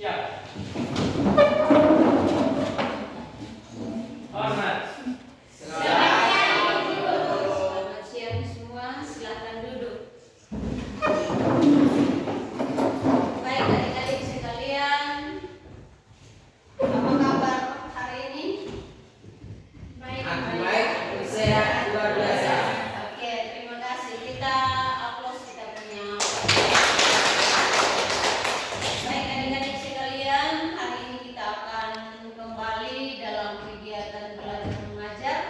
Siap. Hormat. Selamat siang semua, silakan duduk. Baik adik-adik sekalian, apa kabar hari ini? Baik, sehat luar biasa. Oke, terima kasih. Kita aplaus kita punya. Baik adik-adik sekalian, hari ini kita akan kembali dalam kegiatan belajar mengajar.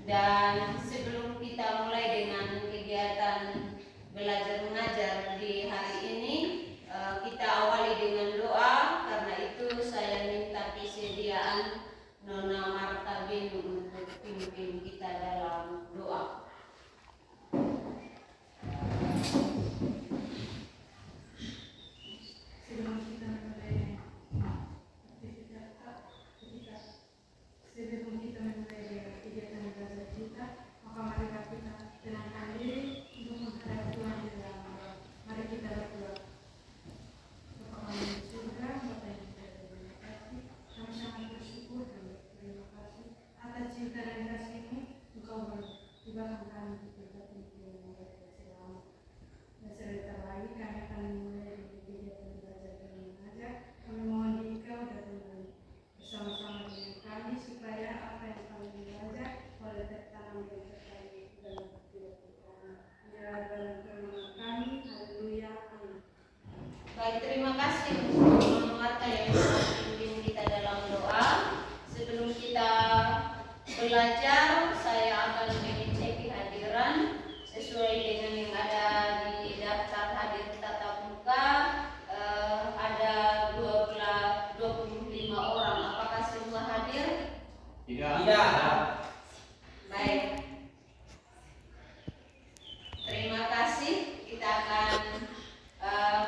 Dan sebelum kita mulai dengan kegiatan belajar mengajar di hari ini, kita awali dengan doa. Karena itu saya minta kesediaan Nona Marta Benu untuk pimpin kita dalam doa. Sebelum kita memulai kegiatan belajar kita, maka mari kita tenangkan diri untuk menghadap Tuhan di dalam doa. Mari kita berdoa. Bapa kami di surga, Bapa yang terima kasih. Kami sangat bersyukur dan berterima kasih atas cinta dan kasih-Mu. Engkau berlibatkan kami di kegiatan yang mulai selama. Dan sebentar lagi kami akan memulai kegiatan belajar dan mengajar. Kami mohon Engkau datang bersama-sama dengan kami supaya apa yang kami belajar boleh tertanam dan terkait dalam kehidupan kami. Ya dalam firman kami, haleluya, amin. Baik, terima kasih untuk Nona Marta yang telah memimpin kita dalam doa. Sebelum kita belajar, saya akan mengecek kehadiran sesuai dengan yang ada di daftar hadir tatap muka. Ada 25 orang. Apakah semua hadir? Tidak. Baik. Terima kasih. Kita akan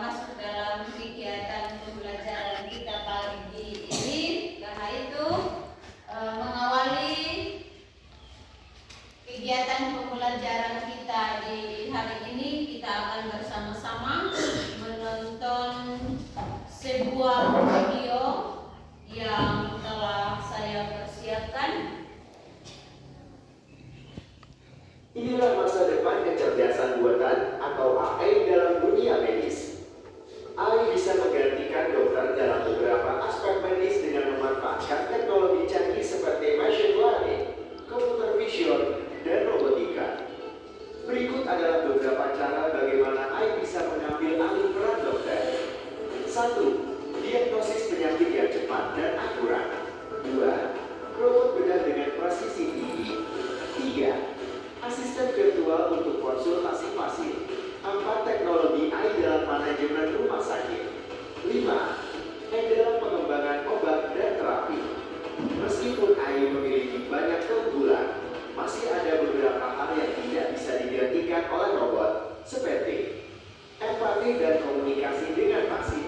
masuk dalam kegiatan pembelajaran kita pagi ini. Karena itu mengawali kegiatan pembelajaran kita di hari ini, kita akan bersama-sama menonton sebuah video yang telah saya persiapkan. Inilah masa depan kecerdasan buatan atau AI dalam dunia medis. AI bisa menggantikan dokter dalam beberapa aspek medis dengan memanfaatkan teknologi canggih seperti machine learning, computer vision, dan robotika. Berikut adalah beberapa cara bagaimana AI bisa mengambil alih peran dokter. 1. Diagnosis penyakit yang cepat dan akurat. 2. Robot bedah dengan presisi tinggi. 3. Asisten virtual untuk konsultasi pasien. 4. Teknologi AI dalam manajemen rumah sakit. 5. AI dalam pengembangan obat dan terapi. Meskipun AI memiliki banyak keunggulan, masih ada beberapa hal yang tidak bisa digantikan oleh robot, seperti empati dan komunikasi dengan pasien,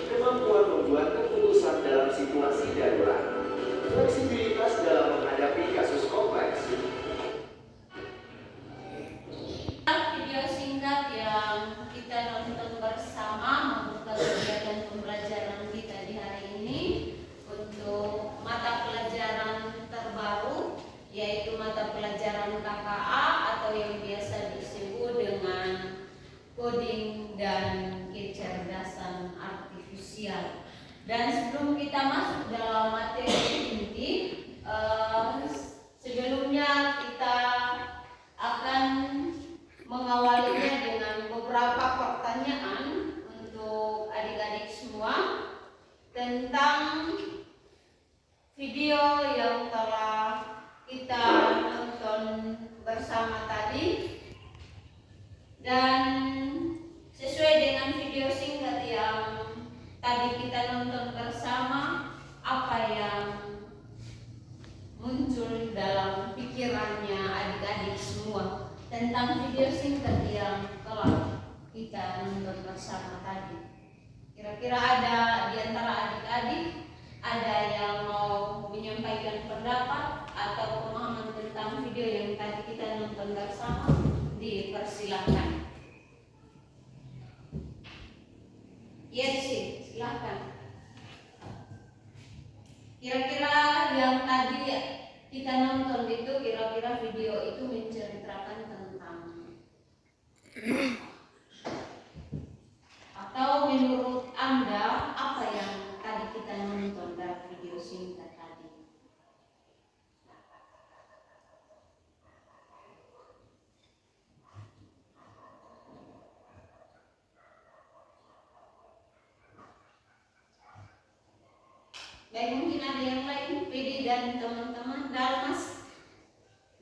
kemampuan membuat keputusan dalam situasi darurat, fleksibilitas dalam menghadapi kasus kompleks. Video singkat yang kita nonton bersama membuka kegiatan pembelajaran kita di hari ini untuk mata pelajaran terbaru, yaitu mata pelajaran KKA atau yang biasa disebut dengan coding dan kecerdasan artifisial. Dan sebelum kita masuk dalam materi inti, sebelumnya kita akan mengawalinya dengan beberapa pertanyaan untuk adik-adik semua tentang video yang telah kita nonton bersama tadi. Dan sesuai dengan video singkat yang tadi kita nonton bersama, apa yang muncul dalam pikirannya adik-adik semua tentang video singkat yang telah kita nonton bersama tadi. Kira-kira ada di antara adik-adik ada yang mau menyampaikan pendapat atau pemahaman tentang video yang tadi kita nonton bersama? Dipersilahkan. Yes, silahkan. Kira-kira yang tadi kita nonton itu, kira-kira video itu menceritakan tentang atau menurut Anda apa yang tadi kita nonton dari video singkat tadi? Baik, mungkin ada yang lain, Pedi dan teman-teman. Dalmas,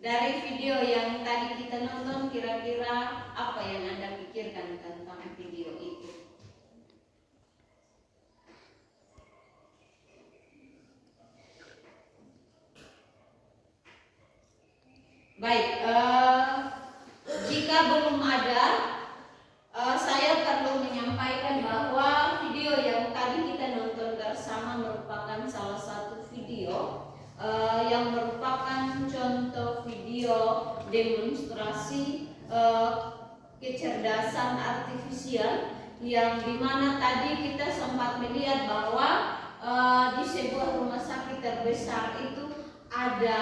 dari video yang tadi kita nonton, kira-kira apa yang Anda pikirkan tentang video itu? Baik, jika belum ada, saya perlu menyampaikan bahwa video yang tadi kita nonton bersama merupakan salah satu video yang merupakan contoh video demonstrasi kecerdasan artifisial, yang dimana tadi kita sempat melihat bahwa di sebuah rumah sakit terbesar itu ada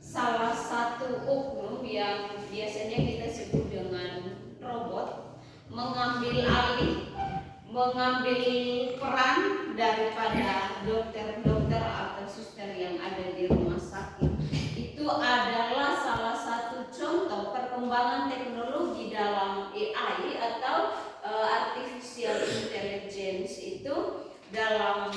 salah satu oknum yang biasanya kita sebut dengan robot mengambil peran daripada dokter-dokter atau suster yang ada di rumah sakit. Itu adalah salah satu contoh perkembangan teknologi dalam AI atau artificial intelligence itu dalam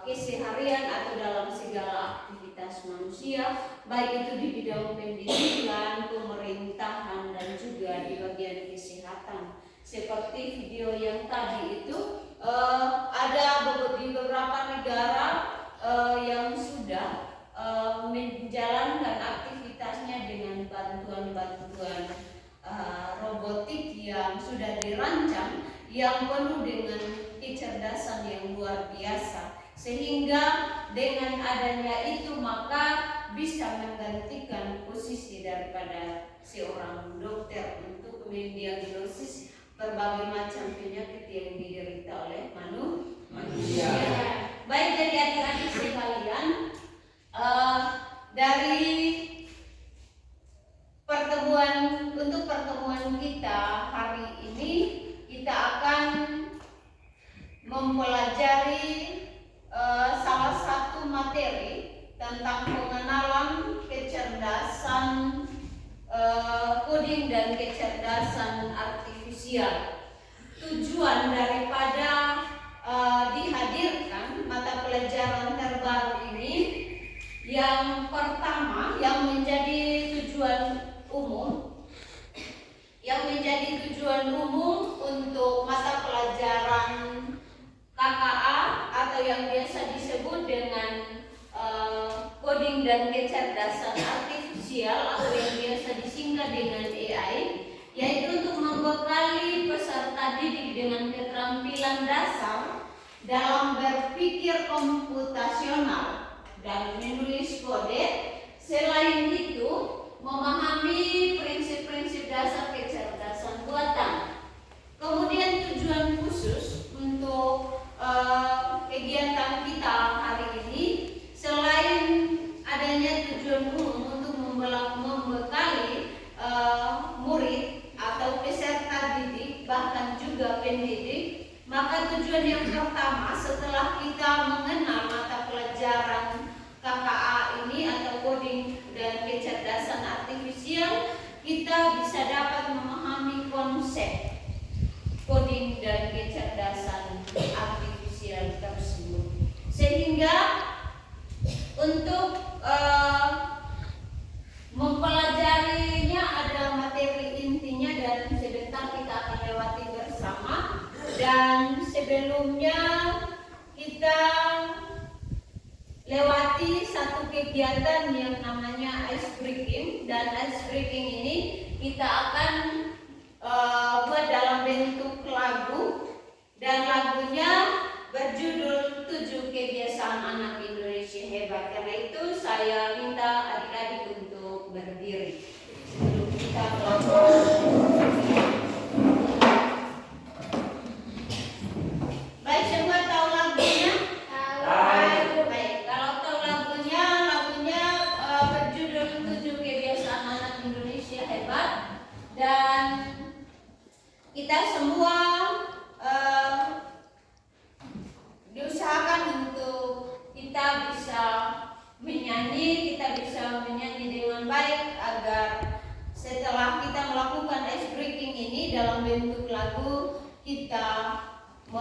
keseharian atau dalam segala aktivitas manusia, baik itu di bidang pendidikan, pemerintahan, dan juga di bagian kesehatan. Seperti video yang tadi itu ada di beberapa negara yang sudah menjalankan aktivitasnya dengan bantuan-bantuan robotik yang sudah dirancang, yang penuh dengan kecerdasan yang luar biasa, sehingga dengan adanya itu maka bisa menggantikan posisi daripada seorang dokter untuk mendiagnosis berbagai macam penyakit yang diderita oleh manusia. Baik, jadi adik-adik sekalian, dari untuk pertemuan kita hari ini, kita akan mempelajari salah satu materi tentang pengenalan kecerdasan coding dan kecerdasan artifisial. Tujuan daripada dihadirkan mata pelajaran terbaru ini, yang pertama yang menjadi tujuan umum untuk mata pelajaran KKA atau yang biasa disebut dengan coding dan kecerdasan artifisial atau yang biasa disingkat dengan AI, yaitu untuk membekali peserta didik dengan keterampilan dasar dalam berpikir komputasional dan menulis kode. Selain itu, memahami prinsip-prinsip dasar kecerdasan buatan. Kemudian tujuan khusus untuk kegiatan kita hari ini, selain adanya tujuan umum untuk membekali murid atau peserta didik, bahkan juga pendidik, maka tujuan yang pertama setelah kita mengenal mata pelajaran KKA ini atau coding dan kecerdasan artifisial, kita bisa dapat memahami konsep coding dan kecerdasan artifisial tersebut, sehingga untuk mempelajarinya ada materi intinya dan sebentar kita akan lewati bersama. Dan sebelumnya kita lewati satu kegiatan yang namanya ice breaking, dan ice breaking ini kita akan buat dalam bentuk lagu, dan lagunya berjudul 7 Kebiasaan Anak Indonesia Hebat. Karena itu saya minta adik-adik untuk berdiri sebelum kita baik, semua tahu lagunya? Tahu.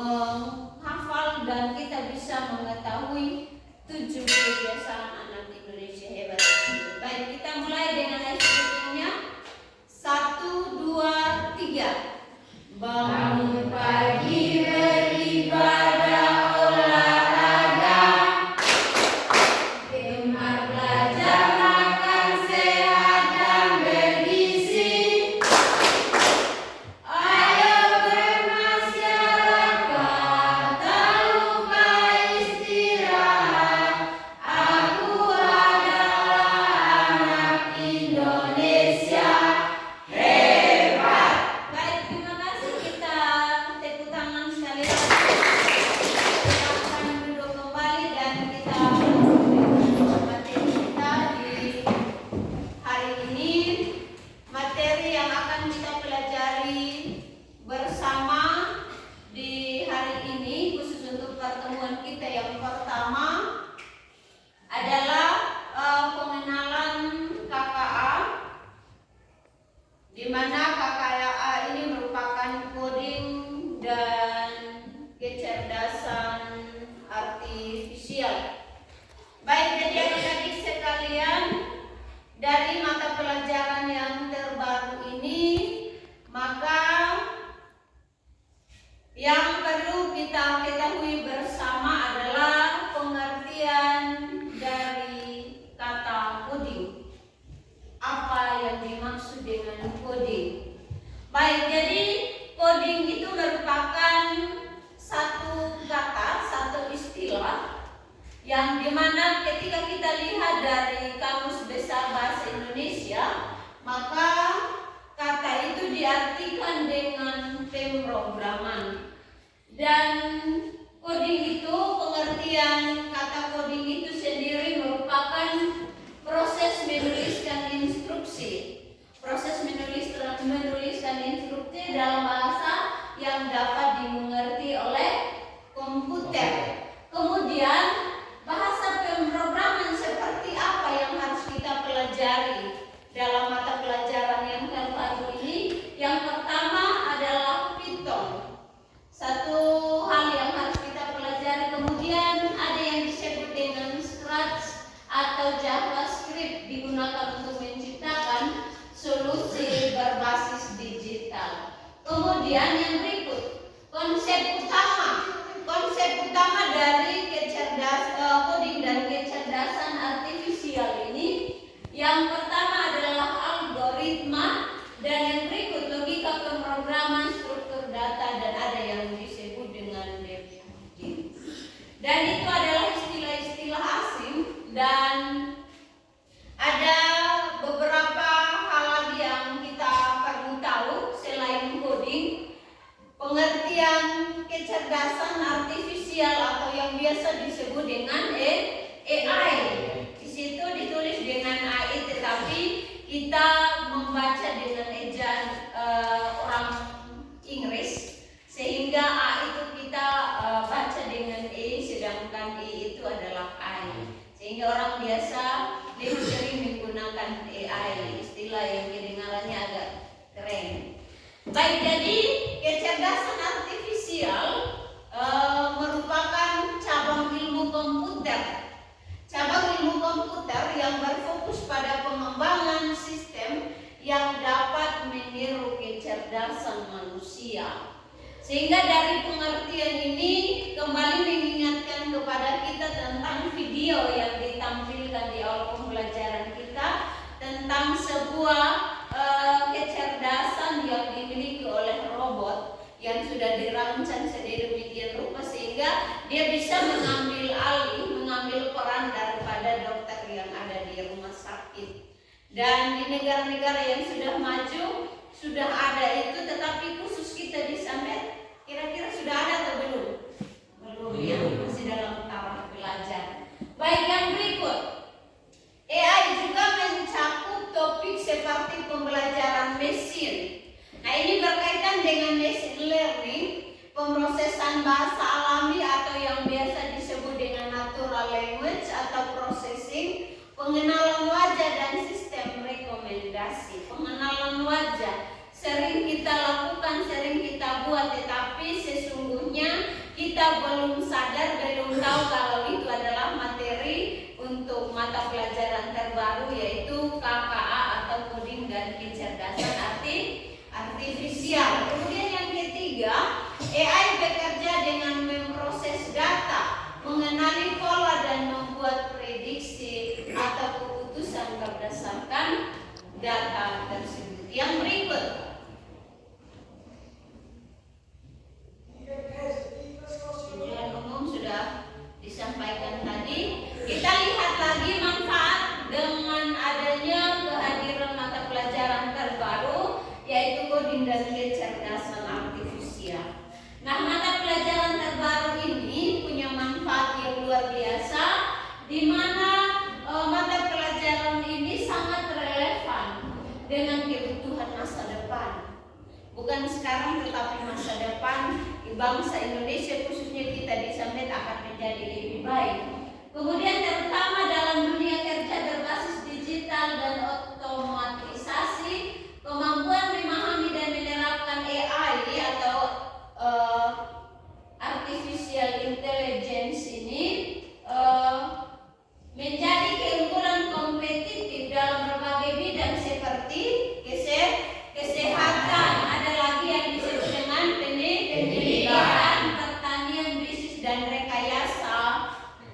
menghafal dan kita bisa mengetahui 7 kebiasaan anak Indonesia hebat tersebut. Baik, kita mulai dengan SPP-nya. 1, 2, 3. Bangun pagi beribadah, olahraga, gemar belajar, makan sehat dan bergizi. Ayo bermasyarakat, tak lupa istirahat. Aku adalah anak Indonesia hebat. Baik, terima kasih. Kita tepuk tangan sekali lagi. Silakan duduk kembali dan kita masuk materi kita di hari ini. Materi yang akan kita pelajari bersama di hari ini khusus untuk pertemuan kita yang pertama adalah pengenalan KKA, di mana KKA ini merupakan coding dan kecerdasan artifisial. Baik, jadi adik-adik sekalian, dari mata pelajaran yang terbaru ini, maka yang perlu kita ketahui bersama adalah pengertian dari kata coding. Apa yang dimaksud dengan coding? Baik, jadi coding itu merupakan satu kata, satu istilah yang dimana ketika kita lihat dari Kamus Besar Bahasa Indonesia, maka kata itu diartikan dengan pemrograman. Dan coding itu, pengertian kata coding itu sendiri merupakan proses menuliskan instruksi. Proses menuliskan instruksi dalam bahasa yang dapat dimengerti oleh komputer. Kemudian bahasa pemrograman seperti apa yang harus kita pelajari dalam mata pelajaran yang terbaru ini? Yang pertama adalah Python. Satu hal yang harus kita pelajari. Kemudian ada yang disebut dengan Scratch atau JavaScript, digunakan untuk menciptakan solusi berbasis digital. Kemudian yang berikut, konsep utama dari coding dan kecerdasan artifisial ini. Yang pertama adalah algoritma, dan yang berikut logika pemrograman, struktur data, dan ada yang disebut dengan debugging. Dan itu adalah istilah-istilah asing, dan ada beberapa hal lagi yang kita perlu tahu selain coding. Pengertian kecerdasan artifisial atau yang biasa disebut dengan AI. Di situ ditulis dengan AI, tetapi kita membaca dengan ejaan orang Inggris, sehingga A itu kita baca dengan E, sedangkan E itu adalah I. Sehingga orang biasa lebih sering menggunakan AI, istilah yang kedengarannya agak keren. Baik, jadi kecerdasan artifisial merupakan cabang ilmu komputer. Cabang ilmu komputer yang berfokus pada pengembangan sistem yang dapat meniru kecerdasan manusia. Sehingga dari pengertian ini kembali mengingatkan kepada kita tentang video yang ditampilkan di awal pembelajaran kita tentang sebuah kecerdasan yang dimiliki oleh robot yang sudah dirancang sedemikian rupa sehingga dia bisa mengambil peran daripada dokter yang ada di rumah sakit. Dan di negara-negara yang sudah maju sudah ada itu, tetapi khusus kita di Samet kira-kira sudah ada atau belum? Belum ya, masih dalam tahap belajar. Baik, yang berikut, AI juga mencakup topik seperti pembelajaran mesin. Nah, ini berkaitan dengan machine learning, pemrosesan bahasa alami atau yang biasa disebut dengan natural language atau processing, pengenalan wajah dan sistem rekomendasi. Pengenalan wajah sering kita lakukan, sering kita buat, tetapi sesungguhnya kita belum sadar, belum tahu kalau itu adalah materi untuk mata pelajaran terbaru, yaitu KKA atau Coding dan Kecerdasan Artifisial. Kemudian yang ketiga, AI bekerja dengan memproses data, mengenali pola dan membuat prediksi atau keputusan berdasarkan data tersebut. Yang berikut, tujuan umum sudah disampaikan tadi. Kita lihat lagi manfaat dengan adanya kehadiran mata pelajaran terbaru, yaitu Coding dan Kecerdasan Artifisial. Nah, mata pelajaran terbaru ini punya manfaat yang luar biasa, di mana mata pelajaran ini sangat relevan dengan kebutuhan masa depan. Bukan sekarang, tetapi masa depan bangsa Indonesia, khususnya kita di Samet, akan menjadi lebih baik. Kemudian terutama dalam dunia kerja berbasis digital dan otomatisasi, kemampuan memahami dan menerapkan AI atau artificial intelligence ini menjadi keunggulan kompetitif dalam berbagai bidang seperti kesehatan, ada lagi yang disebut dengan pendidikan, pertanian, bisnis, dan rekayasa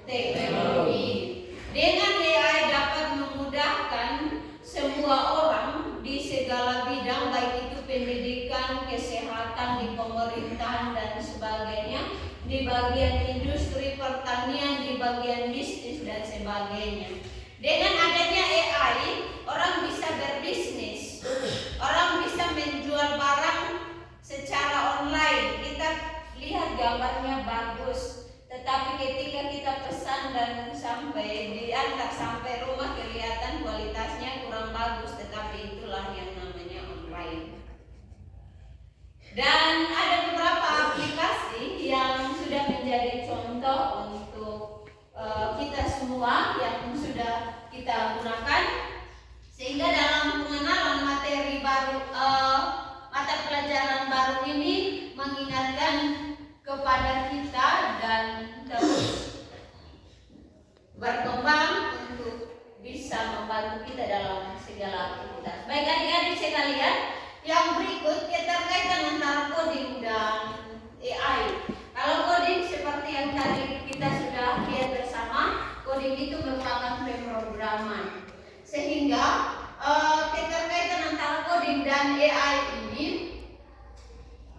teknologi. Dengan AI dapat memudahkan semua orang di segala bidang, baik itu pendidikan, kesehatan, di pemerintahan dan sebagainya, di bagian industri, pertanian, di bagian bisnis dan sebagainya. Dengan adanya AI, orang bisa berbisnis, orang bisa menjual barang secara online. Kita lihat gambarnya bagus, tetapi ketika kita pesan dan sampai diantar sampai rumah, kelihatan kualitasnya kurang bagus. Tetapi itulah yang namanya online. Dan ada beberapa aplikasi yang sudah menjadi contoh untuk kita semua yang sudah kita gunakan, sehingga dalam pengenalan materi baru, mata pelajaran baru ini mengingatkan kepada kita dan terus berkembang untuk bisa membantu kita dalam segala aktivitas. Baik adik-adik sekalian, yang berikut keterkaitan antara coding dan AI. Kalau coding seperti yang tadi kita sudah lihat bersama, coding itu merupakan pemrograman. Sehingga keterkaitan antara coding dan AI ini,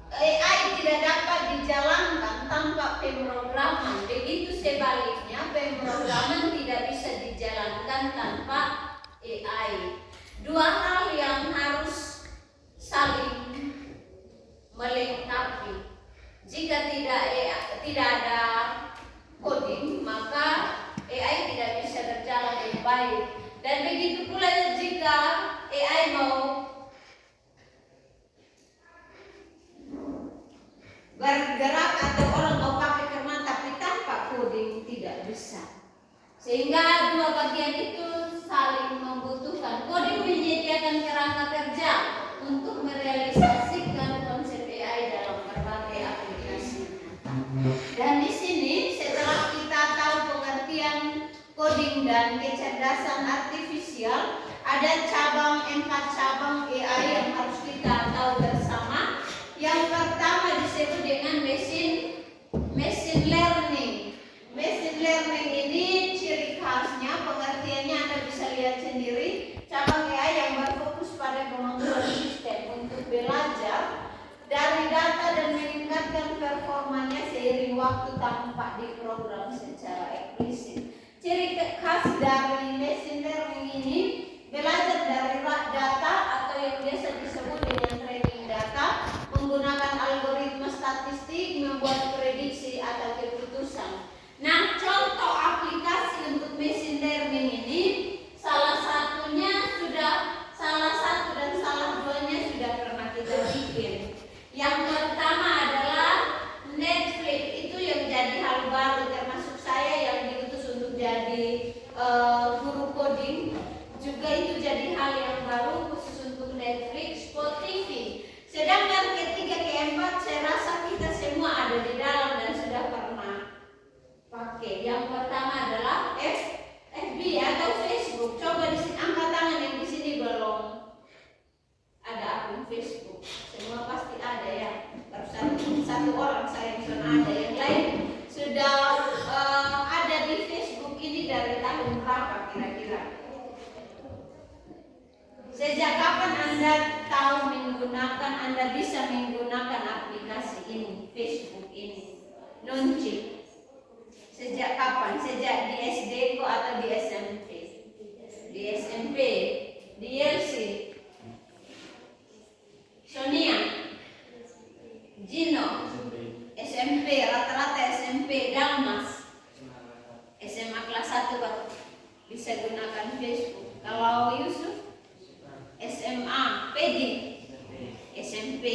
AI tidak dapat dijalankan tanpa pemrograman. Begitu sebaliknya, pemrograman tidak bisa dijalankan tanpa AI. Dua hal yang harus saling melengkapi. Jika tidak ada coding, maka AI tidak bisa berjalan dengan baik. Dan begitu pula jika AI mau bergerak atau orang mau pakai firman tapi tanpa coding, tidak bisa. Sehingga dua bagian itu saling membutuhkan. Coding menyediakan kerangka kerja untuk merealisasikan konsep AI dalam berbagai aplikasi. Dan di sini setelah kita tahu pengertian coding dan kecerdasan artifisial, ada 4 cabang AI yang harus kita tahu bersama. Yang pertama disebut dengan machine learning. Machine learning ini ciri khasnya, pengertiannya Anda bisa lihat sendiri. Cabang AI yang berfokus pada kemampuan sistem untuk belajar dari data dan meningkatkan performanya seiring waktu tanpa diprogram secara eksplisit. Ciri khas dari machine learning ini belajar dari data atau yang biasa disebut dengan training data, menggunakan algoritma statistik, membuat prediksi atau keputusan. Nah, contoh aplikasi untuk machine learning ini salah satu dan salah duanya sudah pernah kita bikin. Yang pertama adalah Netflix, itu yang jadi hal baru, termasuk saya yang diutus untuk jadi guru coding, juga itu jadi hal Anda bisa menggunakan aplikasi ini, Facebook ini. Launching. Sejak kapan? Sejak di SD kok atau di SMP? Di SMP, di LC, Sonia, Gino, SMP, rata-rata SMP, Dalmas, SMA kelas 1 Pak, bisa gunakan Facebook. Kalau Yusuf, SMA, Pedi, SMP.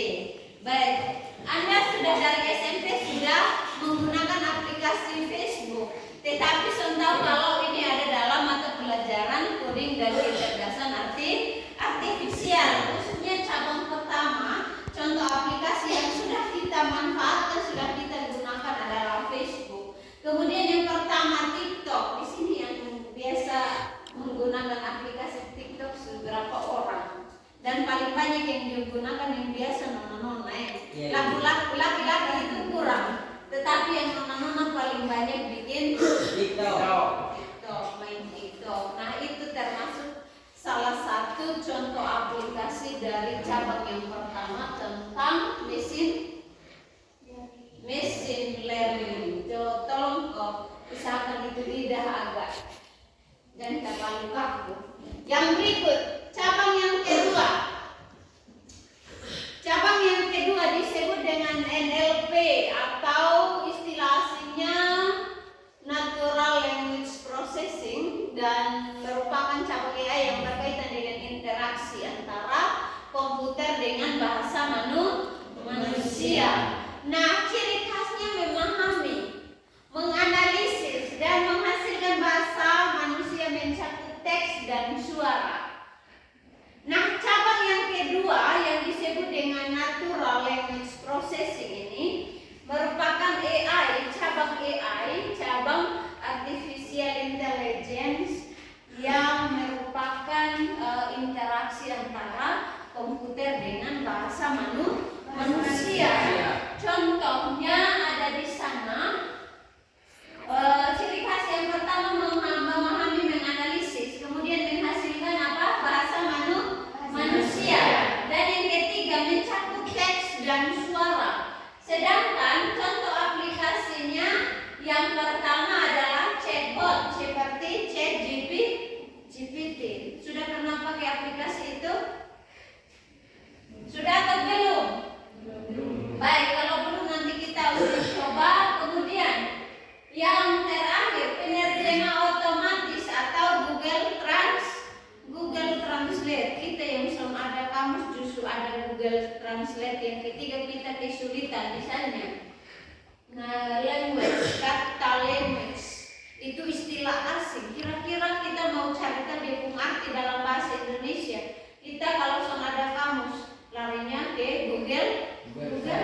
Baik, Anda sudah dari SMP sudah menggunakan aplikasi Facebook. Tetapi tahu kalau ini ada dalam mata pelajaran coding dan kecerdasan artifisial, khususnya cabang pertama, contoh aplikasi yang sudah kita manfaatkan, sudah kita gunakan adalah Facebook. Kemudian yang pertama TikTok. Di sini yang biasa menggunakan aplikasi TikTok beberapa orang. Dan paling banyak yang digunakan yang biasa nona-nona lagu-lagu laki-laki itu kurang. Tetapi yang nona-nona paling banyak bikin TikTok, main TikTok. Nah, itu termasuk salah satu contoh aplikasi dari cabang yang pertama tentang mesin learning. Tolong kok usahakan itu lidah agak dan terlalu kaku. Yang berikut, cabang yang kedua. Cabang yang kedua disebut dengan NLP atau istilah aslinya Natural Language Processing, dan merupakan cabang AI yang berkaitan dengan interaksi antara komputer dengan bahasa manusia. Nah, ciri khasnya memahami, menganalisis, dan menghasilkan bahasa manusia mencakup teks dan suara. Nah, cabang yang kedua yang disebut dengan Natural Language Processing ini merupakan AI, cabang Artificial Intelligence, yang merupakan interaksi antara komputer dengan bahasa manusia. Contohnya ada di sana. Ciri khas yang pertama memahami, menganalisis, kemudian menghasilkan bahasa manusia, dan yang ketiga mencakup teks dan suara. Sedangkan contoh aplikasinya yang pertama adalah chatbot seperti ChatGPT. Sudah pernah pakai aplikasi itu? Sudah atau belum? Baik, kalau belum nanti kita uji coba. Kemudian yang terakhir, penerjemah otomatis atau Google Translate. Kita yang belum ada kamus justru ada Google Translate. Yang ketiga, kita kesulitan misalnya kata language itu istilah asing. Kira-kira kita mau carikan dia punya arti dalam bahasa Indonesia. Kita kalau belum ada kamus, larinya ke Google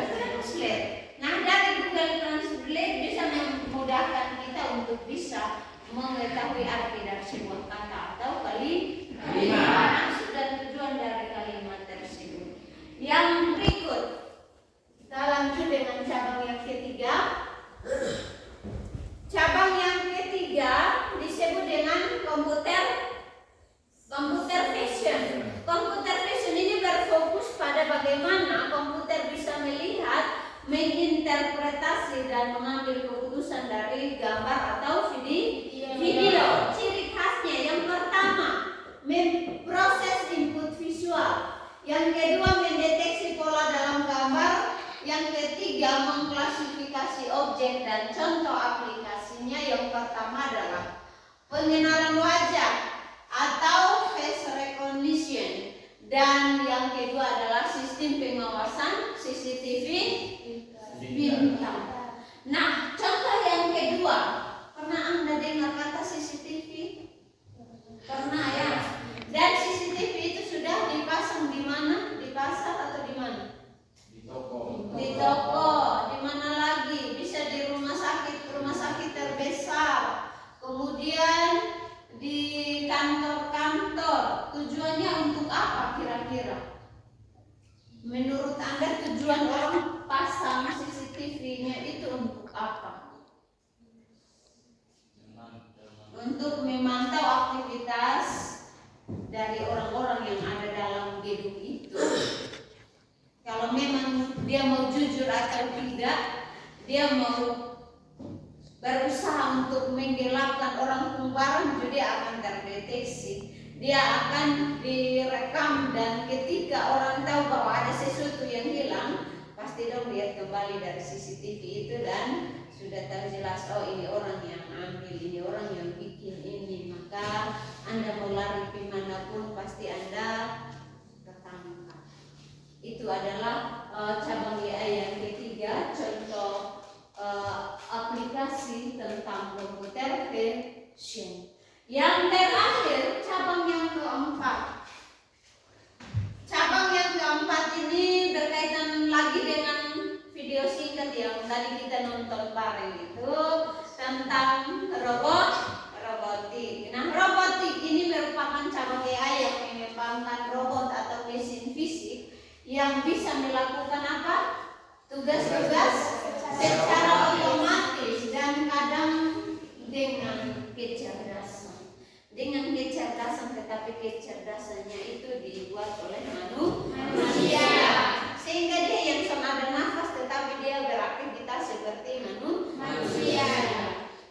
Translate. Nah, dari Google Translate bisa memudahkan kita untuk bisa mengetahui arti dari sebuah kata atau kalimat, maksud dan tujuan dari kalimat tersebut. Yang berikut, kita lanjut dengan cabang yang ketiga. Cabang yang ketiga disebut dengan computer vision. Computer vision ini berfokus pada bagaimana komputer bisa melihat, menginterpretasi, dan mengambil keputusan dari gambar atau video. Ciri khasnya yang pertama, memproses input visual. Yang kedua, mendeteksi pola dalam gambar. Yang ketiga, mengklasifikasi objek dan contoh aplikasinya. Yang pertama adalah pengenalan wajah atau face recognition, dan yang kedua adalah sistem pengawasan CCTV bintang. Nah, contoh yang kedua, pernah Anda dengar kata CCTV? Pernah ya? Dan CCTV itu sudah dipasang di mana? Di pasar atau di mana? Di toko. Di mana lagi? Bisa di rumah sakit terbesar. Kemudian di kantor-kantor. Tujuannya untuk apa kira-kira? Menurut Anda tujuan orang pasang CCTV-nya itu untuk apa? Untuk memantau aktivitas dari orang-orang yang ada dalam gedung itu. dia mau berusaha untuk menggelapkan orang kembaran, dia akan terdeteksi, dia akan direkam, dan ketika orang tahu bahwa ada sesuatu yang hilang, pasti dong lihat kembali dari CCTV itu dan sudah tahu jelas, oh ini orang yang ambil, ini orang yang bikin ini, maka Anda mau lari kemanapun pasti Anda tertangkap. Itu adalah cabang AI yang ketiga, contoh aplikasi tentang computer vision. Yang terakhir, cabang yang keempat. Cabang yang keempat ini berkaitan lagi dengan video singkat yang tadi kita nonton bareng itu tentang robotik. Nah, robotik ini merupakan cabang AI yang mengembangkan robot atau mesin fisik yang bisa melakukan apa? Tugas-tugas secara otomatis dan kadang dengan kecerdasan. Dengan kecerdasan, tetapi kecerdasannya itu dibuat oleh manusia. Sehingga dia yang sama ada nafas tetapi dia beraktivitas seperti manusia.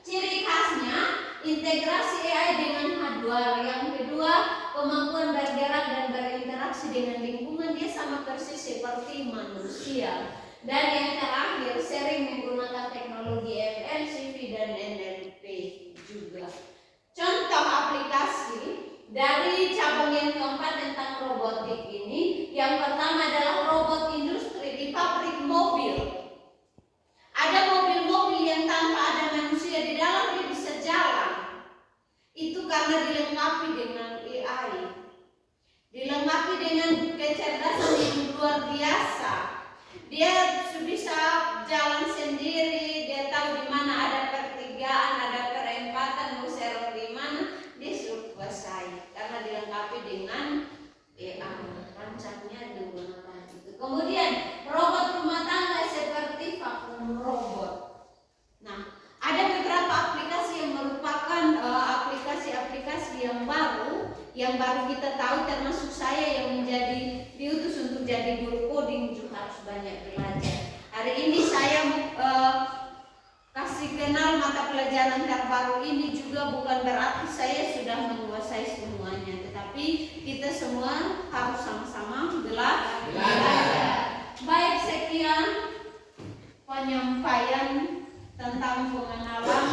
Ciri khasnya integrasi AI dengan hardware. Yang kedua, kemampuan bergerak dan berinteraksi dengan lingkungan, dia sama persis seperti manusia. Dan yang terakhir, sering menggunakan teknologi ML, CV dan NLP juga. Contoh aplikasi dari cabang yang keempat tentang robotik ini, yang pertama adalah robot industri di pabrik mobil. Ada mobil-mobil yang tanpa ada manusia di dalam, dia bisa jalan. Itu karena dilengkapi dengan AI, dilengkapi dengan kecerdasan yang luar biasa. Dia bisa jalan sendiri, dia tahu di mana ada pertigaan, ada perempatan, mau serong di mana, dia sudah kuasai karena dilengkapi dengan AI. Rancangnya digunakan itu. Kemudian robot rumah tangga seperti vakum robot. Nah, ada beberapa aplikasi yang merupakan aplikasi-aplikasi yang baru kita tahu, termasuk saya yang menjadi diutus untuk jadi guru coding juga harus banyak belajar. Hari ini saya kasih kenal mata pelajaran terbaru ini juga bukan berarti saya sudah menguasai semuanya, tetapi kita semua harus sama-sama belajar. Baik, sekian penyampaian tentang pengenalan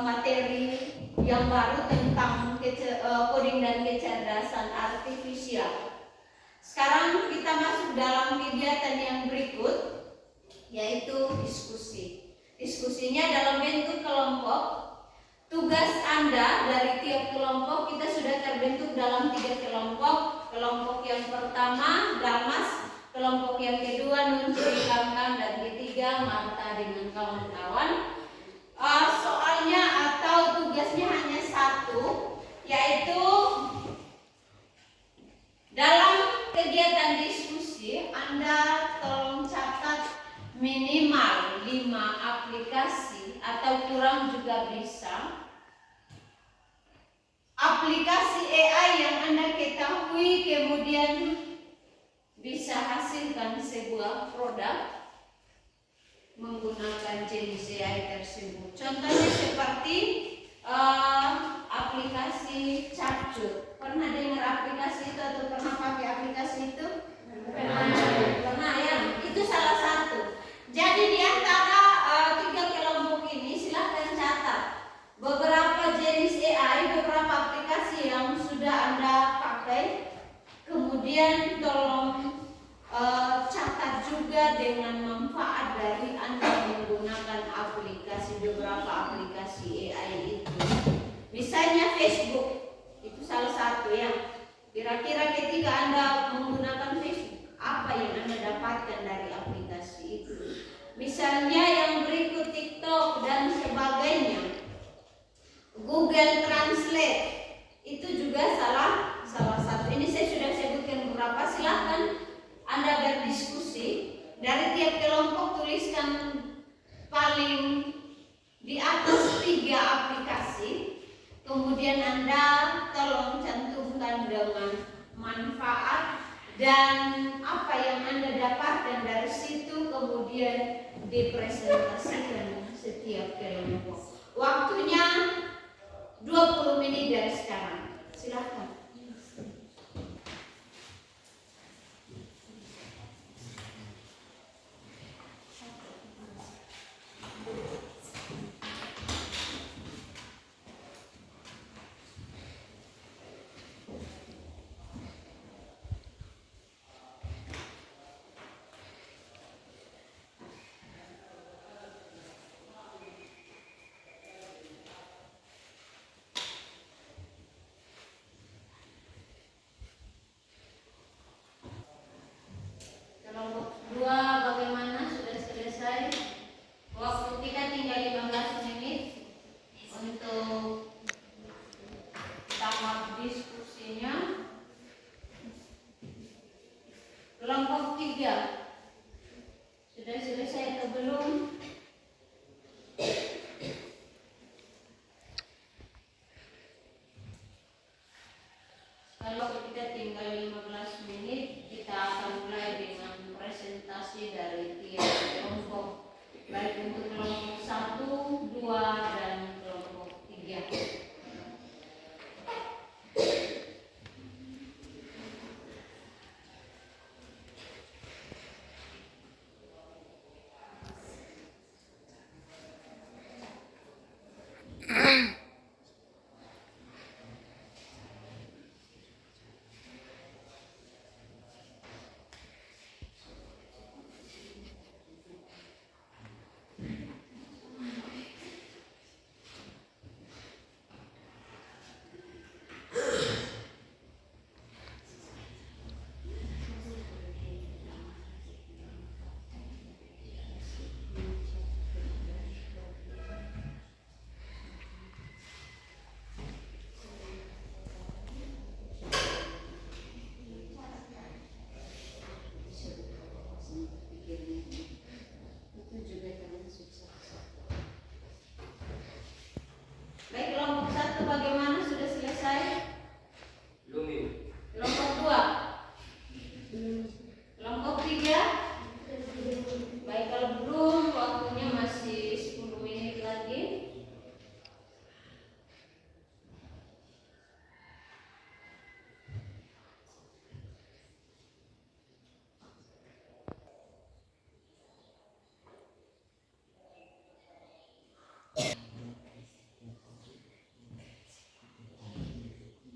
materi yang baru tentang coding dan kecerdasan artifisial. Sekarang kita masuk dalam kegiatan yang berikut, yaitu diskusi. Diskusinya dalam bentuk kelompok. Tugas Anda dari tiap kelompok, kita sudah terbentuk dalam 3 kelompok. Kelompok yang pertama Dalmas, kelompok yang kedua Nun Sri Kangkang, dan ketiga Marta dengan kawan-kawan. Soalnya atau tugasnya hanya satu, yaitu dalam kegiatan diskusi Anda tolong catat minimal 5 aplikasi atau kurang juga bisa, aplikasi AI yang Anda ketahui kemudian bisa hasilkan sebuah produk menggunakan jenis AI tersebut. Contohnya seperti aplikasi Capture. Pernah dengar aplikasi itu atau pernah pakai aplikasi itu? Pernah ya? Itu salah satu. Jadi di antara 3 kelompok ini silahkan catat beberapa jenis AI, beberapa aplikasi yang sudah Anda pakai. Kemudian tolong catat juga dengan manfaat dari Anda menggunakan beberapa aplikasi AI itu. Misalnya Facebook, itu salah satu ya. Kira-kira ketika Anda menggunakan Facebook, apa yang Anda dapatkan dari aplikasi itu? Misalnya yang berikut TikTok dan sebagainya. Google Translate, itu juga salah satu. Ini saya sudah sebutkan beberapa, silahkan Anda berdiskusi. Dari tiap kelompok tuliskan paling di atas 3 aplikasi. Kemudian Anda tolong cantumkan dengan manfaat dan apa yang Anda dapatkan dari situ kemudian dipresentasikan setiap kelompok. Waktunya 20 menit dari sekarang. Silakan. Kelompok 2 bagaimana? Sudah selesai? Waktu kita tinggal 15 menit untuk tahap diskusinya. Kelompok 3 sudah selesai atau belum? Kalau kita tinggal 15 menit, kita akan mulai dengan presentasi dari tiap kelompok, baik untuk kelompok 1, 2, dan kelompok 3. Baik, kelompok 1 bagaimana? Sudah selesai? Belum. Kelompok 2? Kelompok 3? Baik, kalau belum, waktunya masih 10 menit lagi.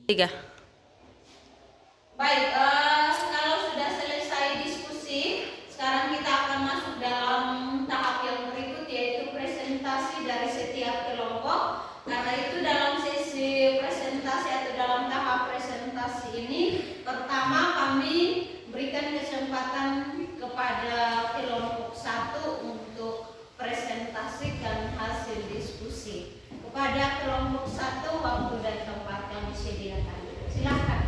Tiga. Baik, kalau sudah selesai diskusi, sekarang kita akan masuk dalam tahap yang berikut, yaitu presentasi dari setiap kelompok. Karena itu dalam sesi presentasi atau dalam tahap presentasi ini, pertama kami berikan kesempatan kepada kelompok 1 untuk presentasikan hasil diskusi. Kepada kelompok 1, waktu dan tempat kami sediakan. Silakan.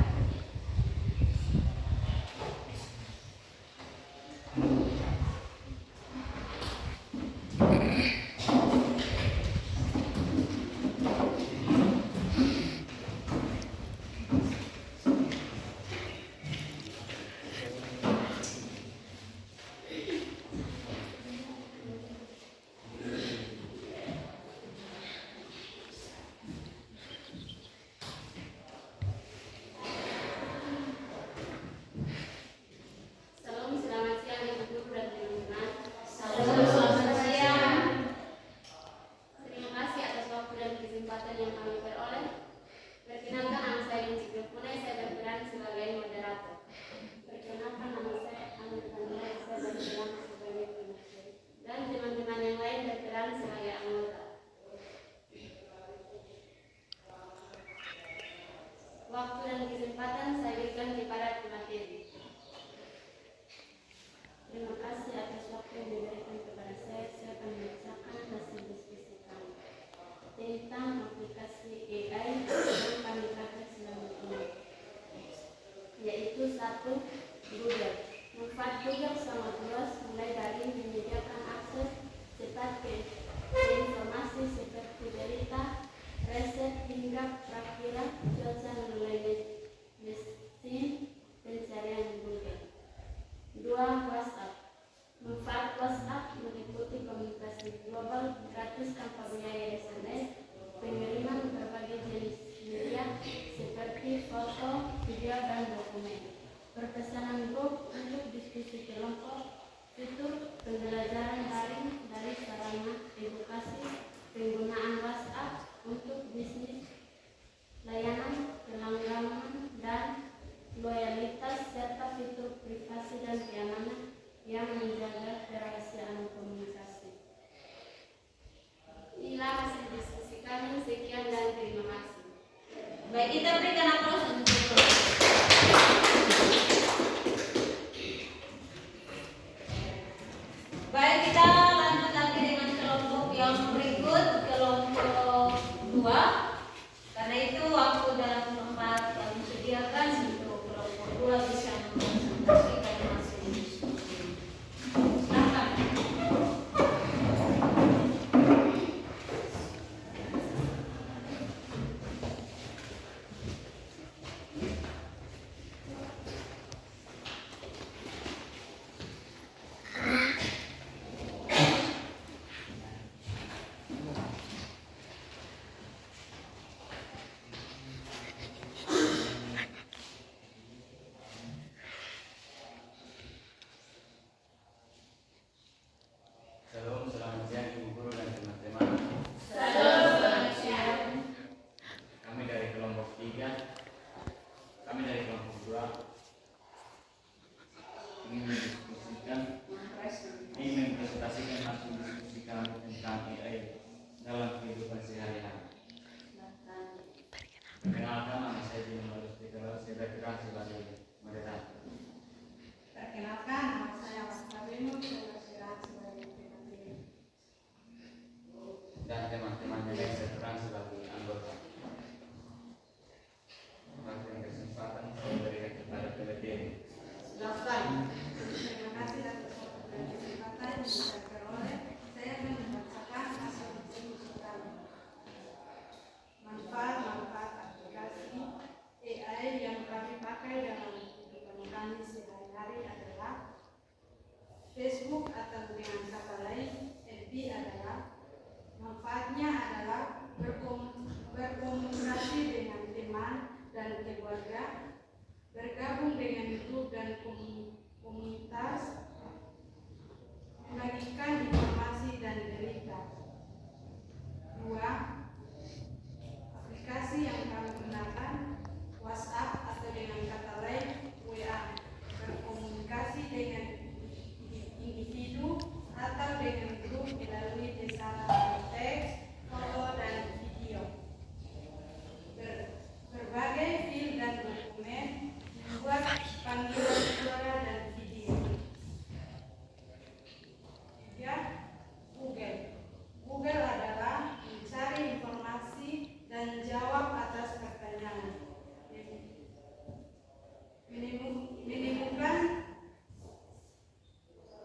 edukasi penggunaan WhatsApp untuk bisnis, layanan, pelangganan, dan loyalitas, serta fitur privasi dan keamanan yang menjaga kerahasiaan komunikasi. Inilah hasil diskusi kami. Sekian dan terima kasih. Baik, kita berikan aplaus untuk baik, kita lanjut lagi dengan kelompok yang berikut, kelompok 2. Karena itu waktu dalam tempat yang disediakan untuk kelompok 2 bisa mempresentasikan hasil diskusi. Silakan. Shalom, selamat siang Ibu Guru dan teman-teman. Selamat siang. Kami dari kelompok 3, kami dari kelompok 2 ingin mempresentasikan hasil diskusi kami tentang AI dalam kehidupan sehari-hari. Perkenalkan, nama saya Dino Malus Dikero, saya berperan sebagai moderator. Perkenalkan, nama saya Wastabeno, saya berperan sebagai pendamping. Dan teman-teman yang saya berperan sebagai anggota. Waktu yang kesempatan saya berikan kepada PBTN. Silakan. Terima kasih atas waktu dan kesempatan yang saya peroleh. Saya akan membacakan hasil diskusi kami. Manfaat aplikasi AI yang kami pakai dalam kehidupan kami sehari-hari adalah Facebook atau dengan kata lain FB adalah manfaatnya adalah berkomunikasi dengan teman dan keluarga, bergabung dengan grup dan komunitas, membagikan informasi dan berita. 2. Aplikasi yang kami gunakan WhatsApp atau dengan kata lain WA, berkomunikasi dengan individu atau dengan grup melalui pesan teks, foto, dan video. Berbagai file dan dokumen membuat panggilan suara dan video. 3. Google adalah mencari informasi dan jawab atas pertanyaan, menemukan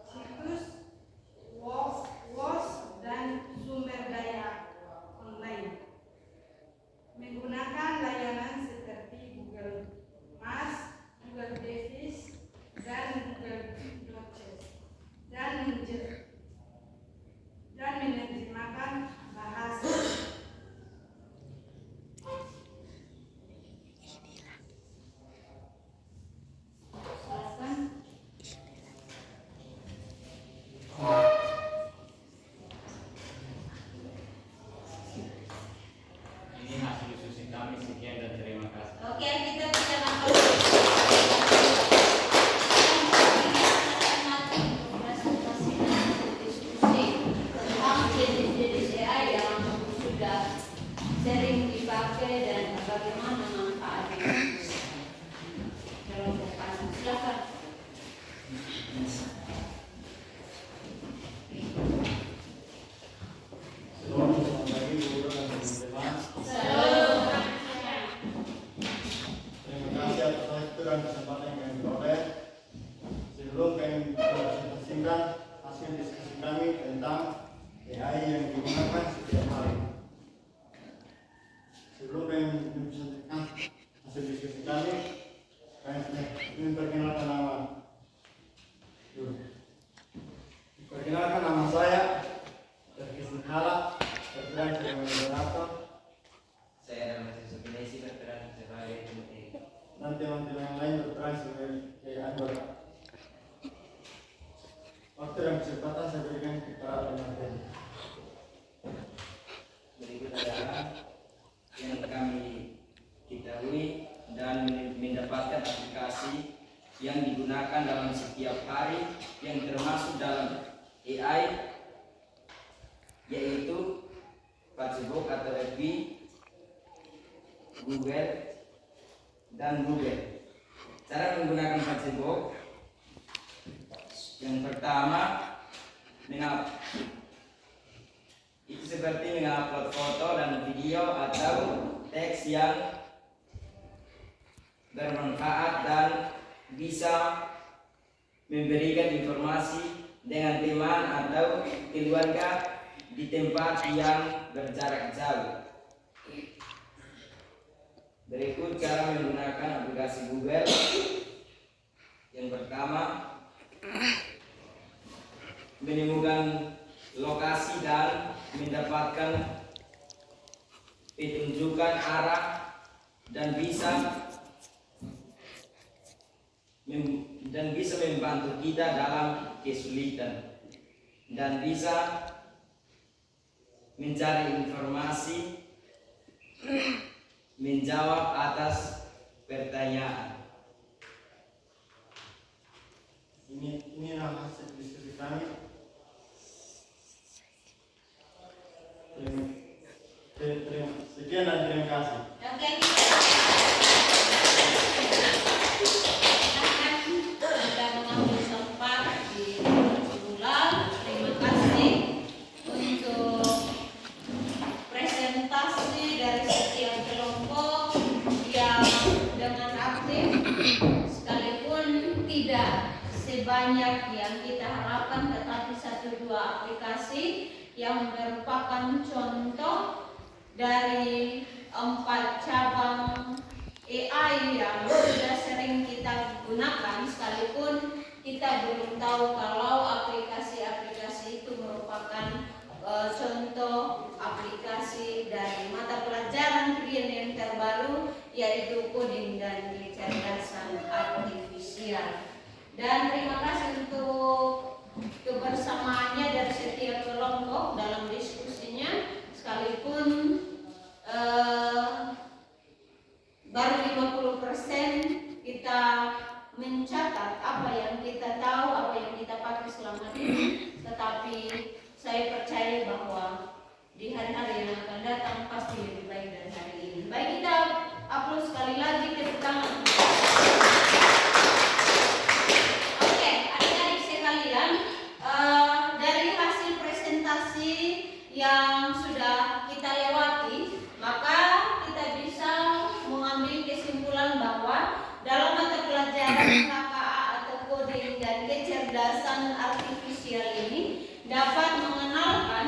situs, WOS, dan sumber daya online. Menggunakan layanan seperti Google Maps, Google Device, dan Google Docs, dan menerjemahkan bahasa. Silakan. Ini hasil diskusi kami, sekian dan terima kasih. Oke, kita bisa langsung presentasi hasil diskusi tentang jenis-jenis AI yang sudah sering dipakai dan bagaimana manfaatnya. Silakan. Selamat pagi guru dan teman-teman. Terima kasih atas waktu dan kesempatan yang kami peroleh. Sebelum kami mempresentasikan hasil diskusi kami tentang AI yang digunakan setiap hari. Sebelum kami mempresentasikan hasil diskusi kami ingin perkenalkan nama. Perkenalkan nama saya Terkesin Hala, berperan sebagai moderator, Saya nama Sukinesi, berperan sebagai peneliti. dan teman-teman yang lain berperan sebagai anggota. Waktu dan kesempatan saya berikan kepada teman-teman. gunakan dalam setiap hari yang termasuk dalam AI, yaitu Facebook atau FB, Google, dan Google. Cara menggunakan Facebook, yang pertama, itu seperti mengupload foto dan video atau teks yang bermanfaat dan bisa memberikan informasi dengan teman atau keluarga di tempat yang berjarak jauh. Berikut cara menggunakan aplikasi Google. Yang pertama, menemukan lokasi dan mendapatkan petunjukan arah dan bisa membantu kita dalam kesulitan dan bisa mencari informasi, menjawab atas pertanyaan. Ini hasil diskusi kami. Sekian dan terima kasih. Oke, kita sudah mengambil tempat di bulan. Terima kasih untuk presentasi dari setiap kelompok yang dengan aktif, sekalipun tidak sebanyak yang kita harapkan, tetapi 1-2 aplikasi yang merupakan contoh dari 4 cabang AI yang sudah sering kita gunakan, sekalipun kita belum tahu kalau aplikasi-aplikasi itu merupakan contoh aplikasi dari mata pelajaran pilihan yang terbaru, yaitu coding dan kecerdasan artifisial. Dan terima kasih untuk kebersamaannya dari setiap kelompok dalam diskusinya, sekalipun baru 50% kita mencatat apa yang kita tahu, apa yang kita pakai selama ini, tetapi saya percaya bahwa di hari-hari yang akan datang pasti lebih baik dari hari ini. Baik, kita upload sekali lagi, tepuk tangan. Oke, adik-adik sekalian, dari hasil presentasi yang sudah kita lewati, maka kita bisa mengambil kesimpulan bahwa dalam mata pelajaran KKA atau coding dan kecerdasan artifisial ini dapat mengenalkan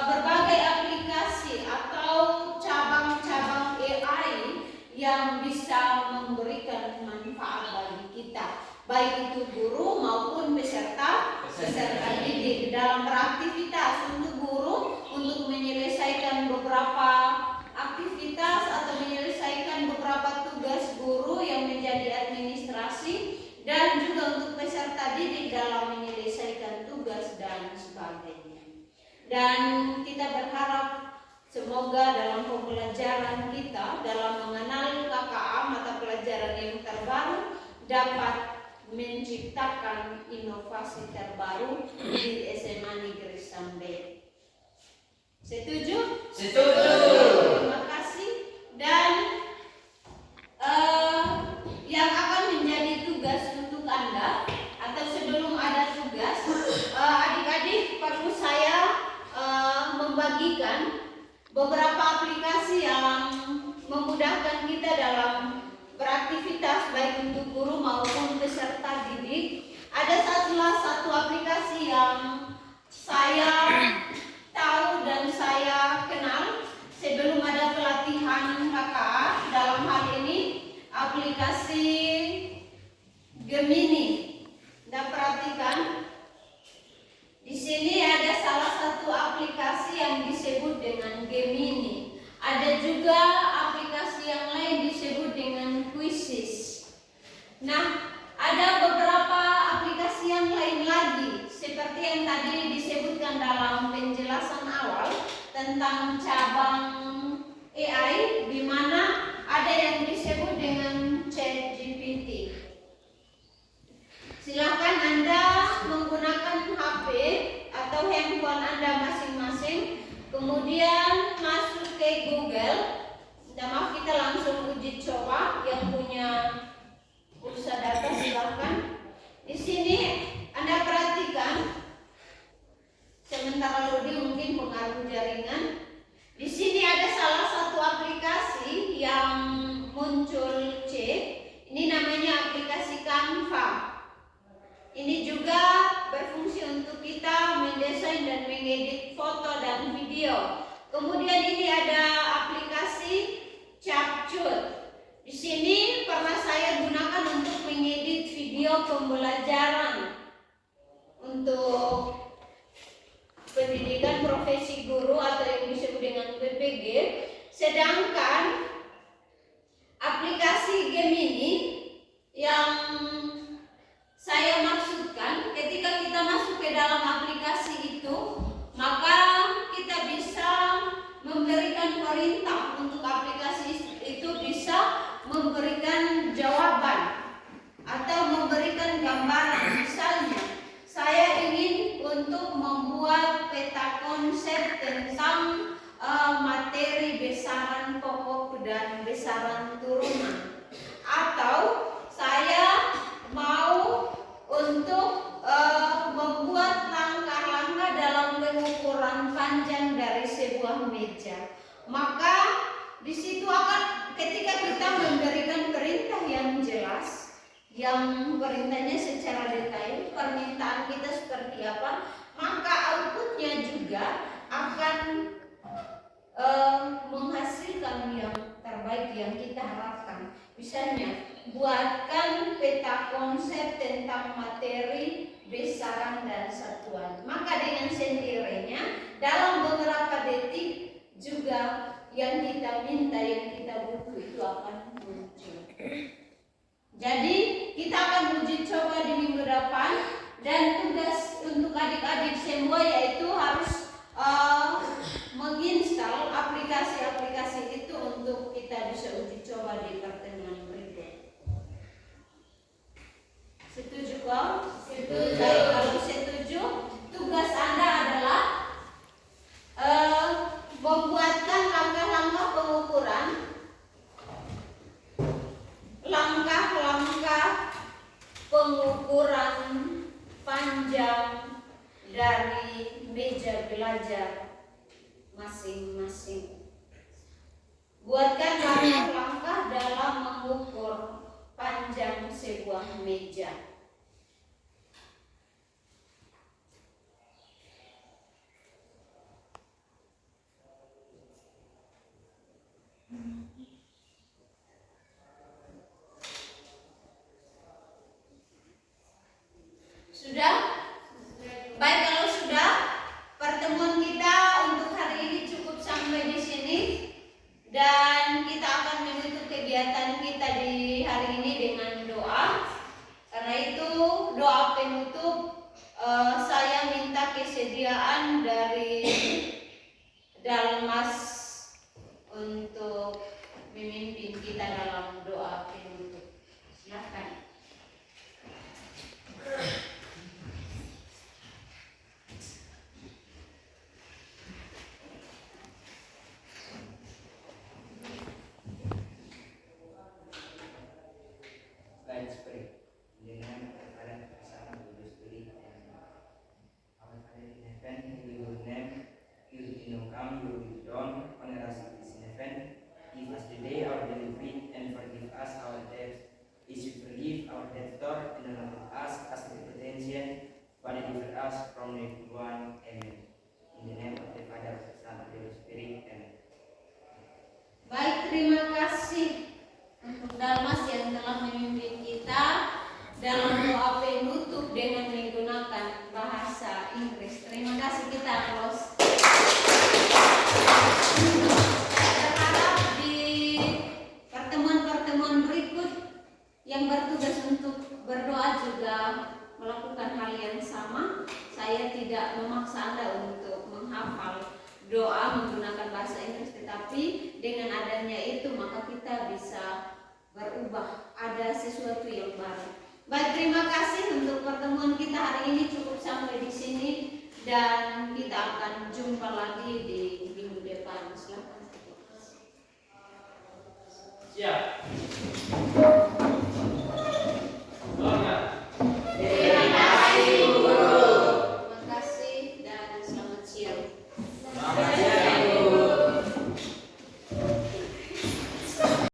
berbagai aplikasi atau cabang-cabang AI yang bisa memberikan manfaat bagi kita, baik itu guru maupun peserta didik dalam beraktivitas. Untuk guru untuk menyelesaikan beberapa aktivitas atau menyelesaikan beberapa tugas guru yang menjadi administrasi, dan juga untuk peserta didik dalam menyelesaikan tugas dan sebagainya. Dan kita berharap semoga dalam pembelajaran kita dalam mengenal KKA mata pelajaran yang terbaru dapat menciptakan inovasi terbaru di SMA Negeri Sambet. Setuju? Setuju. Terima kasih. Dan yang akan menjadi tugas untuk Anda, atau sebelum ada tugas, adik-adik perlu saya membagikan beberapa aplikasi yang memudahkan kita dalam beraktivitas, baik untuk guru maupun peserta didik. Ada satu aplikasi yang saya tahu dan saya kenal sebelum ada pelatihan KKA dalam hal ini, aplikasi Gemini. Anda perhatikan di sini ada salah satu aplikasi yang disebut dengan Gemini. Ada juga aplikasi yang lain disebut dengan Quizzes. Nah, ada beberapa aplikasi yang lain lagi, seperti yang tadi disebutkan dalam penjelasan awal tentang cabang AI, di mana ada yang disebut dengan ChatGPT. atau handphone Anda masing-masing, kemudian masuk ke Google. Maaf, kita langsung uji coba. Yang punya pulsa data silakan. Di sini Anda perhatikan, sementara loading mungkin pengaruh jaringan. Di sini ada salah satu aplikasi yang muncul C. Ini namanya aplikasi Canva. Ini juga berfungsi untuk kita mendesain dan mengedit foto dan video. Kemudian ini ada aplikasi CapCut. Di sini pernah saya gunakan untuk mengedit video pembelajaran untuk pendidikan profesi guru atau yang disebut dengan PPG. Sedangkan aplikasi Gemini yang saya maksudkan, ketika kita masuk ke dalam aplikasi itu, maka kita bisa memberikan perintah untuk aplikasi itu bisa memberikan jawaban atau memberikan gambaran. Misalnya, saya ingin untuk membuat peta konsep tentang materi besaran pokok dan besaran turunan, atau saya mau untuk membuat langkah-langkah dalam pengukuran panjang dari sebuah meja. Maka di situ akan, ketika kita memberikan perintah yang jelas, yang perintahnya secara detail, permintaan kita seperti apa, maka outputnya juga akan menghasilkan yang terbaik yang kita harapkan. Misalnya, buatkan peta konsep tentang materi, besaran, dan satuan. Maka dengan sendirinya dalam beberapa detik juga yang kita minta, yang kita butuh itu akan muncul. Jadi kita akan uji coba di minggu depan, dan tugas untuk adik-adik semua yaitu harus menginstal aplikasi-aplikasi itu untuk kita bisa uji coba di pertemuan berikut. Setuju kau? Setuju. Baik, kalau setuju, tugas Anda adalah membuatkan langkah-langkah pengukuran, langkah-langkah pengukuran panjang dari meja belajar masing-masing. Buatkan langkah-langkah dalam mengukur panjang sebuah meja. Sudah? Baik, kalau sudah, pertemuan kita untuk hari ini cukup sampai di sini, dan kita akan menutup kegiatan kita di hari ini dengan doa. Karena itu doa penutup, saya minta kesediaan dari Dalmas untuk memimpin kita dalam doa penutup. Silakan. Let's pray. In the name of the Father, the Son, and the Holy Spirit. Amen. Our Father in heaven, your name, your kingdom come, your will be done on earth as it is in heaven. Give us today our daily bread, and forgive us our debts, as we forgive our debtors, and do not let us ask the temptation, but deliver us from the evil one. Amen. In the name of the Father, the Son, and the Holy Spirit. Amen. Baik, terima kasih untuk Dalmas yang telah memimpin kita dalam doa penutup dengan menggunakan bahasa Inggris. Terima kasih, kita close. Saya berharap di pertemuan-pertemuan berikut yang bertugas untuk berdoa juga melakukan hal yang sama. Saya tidak memaksa Anda untuk menghafal doa menggunakan bahasa Inggris, tetapi dengan adanya itu maka kita bisa berubah, ada sesuatu yang baru. Baik, terima kasih untuk pertemuan kita hari ini cukup sampai di sini, dan Siap.